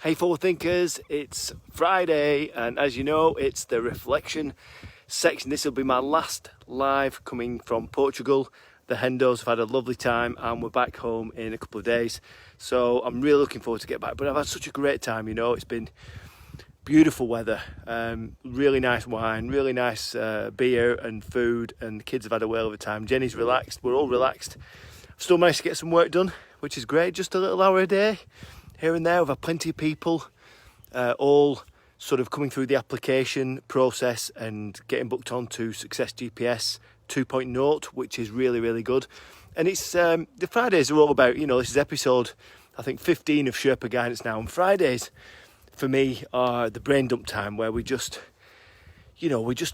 Hey forward thinkers, it's Friday and as you know it's the reflection section. This will be my last live coming from Portugal. The Hendos have had a lovely time and we're back home in a couple of days, so I'm really looking forward to get back. But I've had such a great time, it's been beautiful weather, really nice wine, really nice beer and food, and the kids have had a whale of a time. Jenny's relaxed, we're all relaxed. I've still managed to get some work done, which is great, just a little hour a day. Here and there, we've had plenty of people, all sort of coming through the application process and getting booked on to Success GPS 2.0, which is really, really good. And it's the Fridays are all about, this is episode, I think, 15 of Sherpa Guidance now. And Fridays, for me, are the brain dump time where we just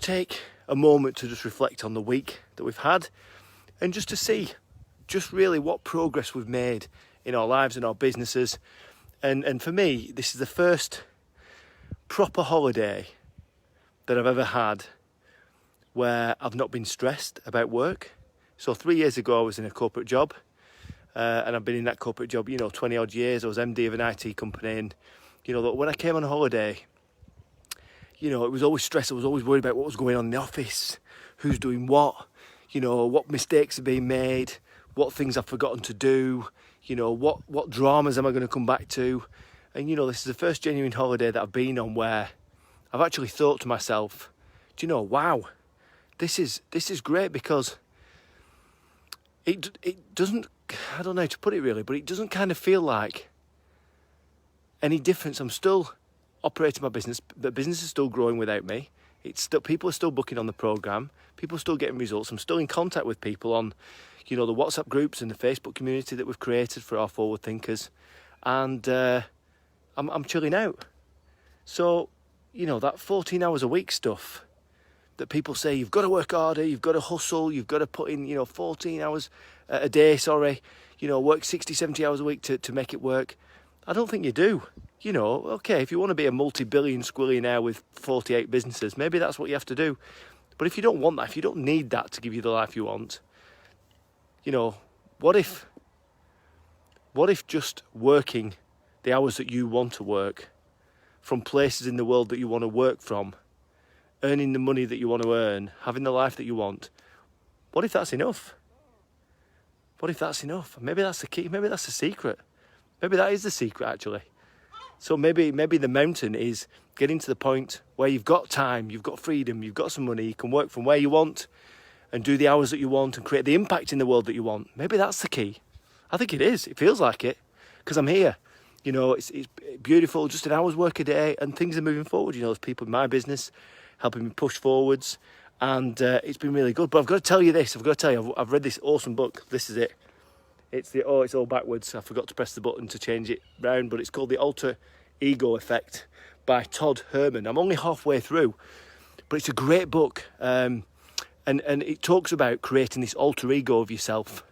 take a moment to just reflect on the week that we've had and just to see just really what progress we've made in our lives and our businesses. And for me, this is the first proper holiday that I've ever had where I've not been stressed about work. So 3 years ago, I was in a corporate job, and I've been in that corporate job, 20 odd years. I was MD of an IT company, and when I came on holiday, it was always stress. I was always worried about what was going on in the office, who's doing what mistakes are being made, what things I've forgotten to do. What dramas am I going to come back to? And this is the first genuine holiday that I've been on where I've actually thought to myself, wow, this is great, because it doesn't, I don't know how to put it really, but it doesn't kind of feel like any difference. I'm still operating my business, the business is still growing without me. People are still booking on the program, people are still getting results. I'm still in contact with people on the WhatsApp groups and the Facebook community that we've created for our forward thinkers, and I'm chilling out. So that 14 hours a week stuff that people say you've got to work harder, you've got to hustle, you've got to put in 14 hours a day, work 60-70 hours a week to make it work. I don't think you do. Okay, if you want to be a multi-billion squillionaire with 48 businesses, maybe that's what you have to do. But if you don't want that, if you don't need that to give you the life you want, what if just working the hours that you want to work, from places in the world that you want to work from, earning the money that you want to earn, having the life that you want, what if that's enough? What if that's enough? Maybe that's the key, maybe that's the secret. Maybe that is the secret, actually. So maybe the mountain is getting to the point where you've got time, you've got freedom, you've got some money, you can work from where you want and do the hours that you want and create the impact in the world that you want. Maybe that's the key. I think it is. It feels like it, because I'm here. It's beautiful, just an hour's work a day, and things are moving forward. There's people in my business helping me push forwards, and it's been really good. But I've got to tell you this. I've read this awesome book. This is it. It's all backwards. I forgot to press the button to change it round, but it's called The Alter Ego Effect by Todd Herman. I'm only halfway through, but it's a great book. And it talks about creating this alter ego of yourself,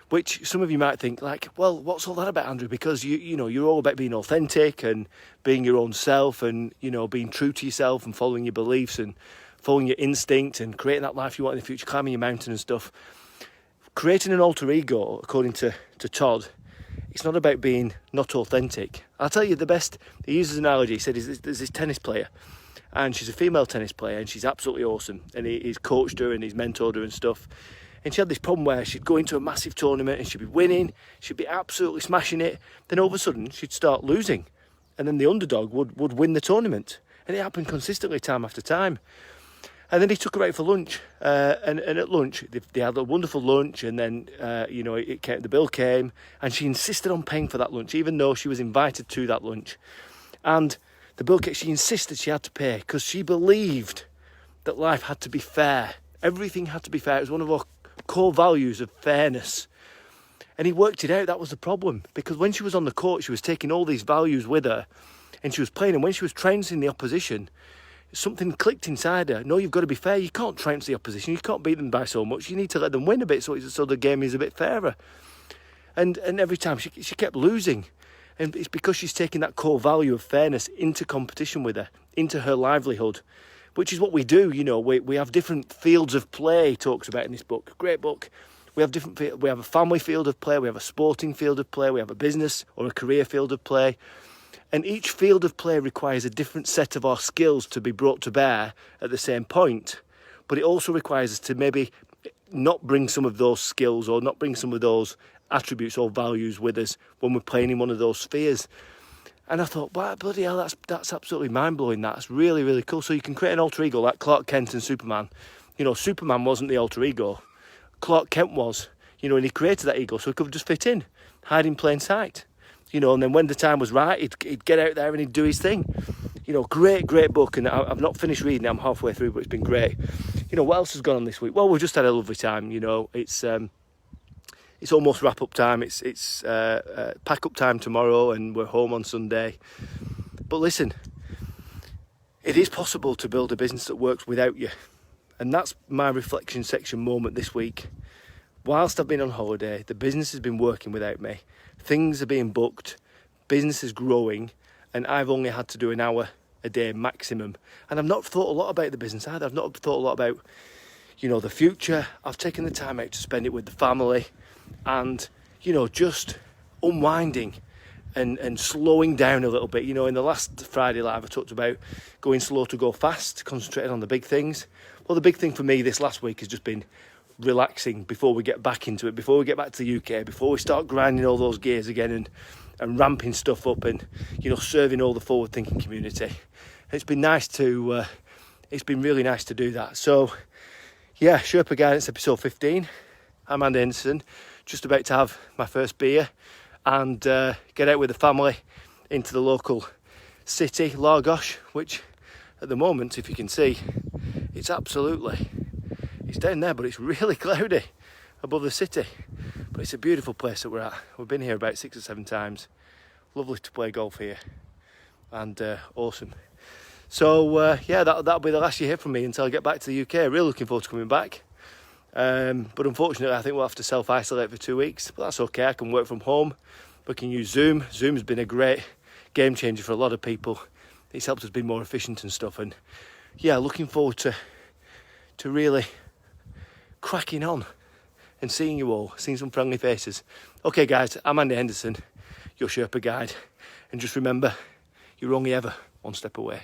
which some of you might think like, well, what's all that about, Andrew? Because you're all about being authentic and being your own self and, being true to yourself and following your beliefs and following your instinct and creating that life you want in the future, climbing your mountain and stuff. Creating an alter ego, according to Todd, it's not about being not authentic. I'll tell you he uses an analogy. He said there's this tennis player, and she's a female tennis player, and she's absolutely awesome. And he's coached her and he's mentored her and stuff. And she had this problem where she'd go into a massive tournament and she'd be winning, she'd be absolutely smashing it. Then all of a sudden she'd start losing, and then the underdog would win the tournament. And it happened consistently, time after time. And then he took her out for lunch, and at lunch they had a wonderful lunch, and then the bill came, and she insisted on paying for that lunch, even though she was invited to that lunch. And the bill came, she insisted she had to pay because she believed that life had to be fair. Everything had to be fair. It was one of our core values of fairness. And he worked it out. That was the problem, because when she was on the court, she was taking all these values with her, and she was playing. And when she was trouncing the opposition, something clicked inside her. No, you've got to be fair. You can't trounce the opposition. You can't beat them by so much. You need to let them win a bit so the game is a bit fairer. And every time she kept losing. And it's because she's taking that core value of fairness into competition with her, into her livelihood, which is what we do. We have different fields of play, he talks about in this book. Great book. We have a family field of play. We have a sporting field of play. We have a business or a career field of play. And each field of play requires a different set of our skills to be brought to bear at the same point. But it also requires us to maybe not bring some of those skills or not bring some of those attributes or values with us when we're playing in one of those spheres. And I thought, wow, bloody hell, that's absolutely mind-blowing. That's really, really cool. So you can create an alter ego like Clark Kent and Superman. You know, Superman wasn't the alter ego. Clark Kent was, you know, and he created that ego so he could just fit in, hide in plain sight. You know, and then when the time was right, he'd get out there and he'd do his thing. You know, great book. And I've not finished reading it. I'm halfway through, but it's been great. You know, what else has gone on this week? Well, we've just had a lovely time. You know, it's almost wrap-up time. It's pack-up time tomorrow, and we're home on Sunday. But listen, it is possible to build a business that works without you. And that's my reflection section moment this week. Whilst I've been on holiday, the business has been working without me. Things are being booked, business is growing, and I've only had to do an hour a day maximum. And I've not thought a lot about the business either. I've not thought a lot about, you know, the future. I've taken the time out to spend it with the family and, you know, just unwinding and slowing down a little bit. You know, in the last Friday Live, I talked about going slow to go fast, concentrating on the big things. Well, the big thing for me this last week has just been relaxing before we get back into it, before we get back to the UK, before we start grinding all those gears again and ramping stuff up and, you know, serving all the forward-thinking community. It's been nice to, it's been really nice to do that. So, yeah, Sherpa Guidance episode 15. I'm Andy Henderson, just about to have my first beer and get out with the family into the local city, Lagos, which at the moment, if you can see, it's down there, but it's really cloudy above the city. But it's a beautiful place that we're at. We've been here about 6 or 7 times. Lovely to play golf here, and awesome. So yeah, that'll be the last you hear from me until I get back to the UK. Really looking forward to coming back. But unfortunately, I think we'll have to self-isolate for 2 weeks. But that's okay. I can work from home. We can use Zoom. Zoom's been a great game changer for a lot of people. It's helped us be more efficient and stuff. And yeah, looking forward to really cracking on and seeing you all, seeing some friendly faces. Okay guys, I'm Andy Henderson, your Sherpa guide, and just remember, you're only ever one step away.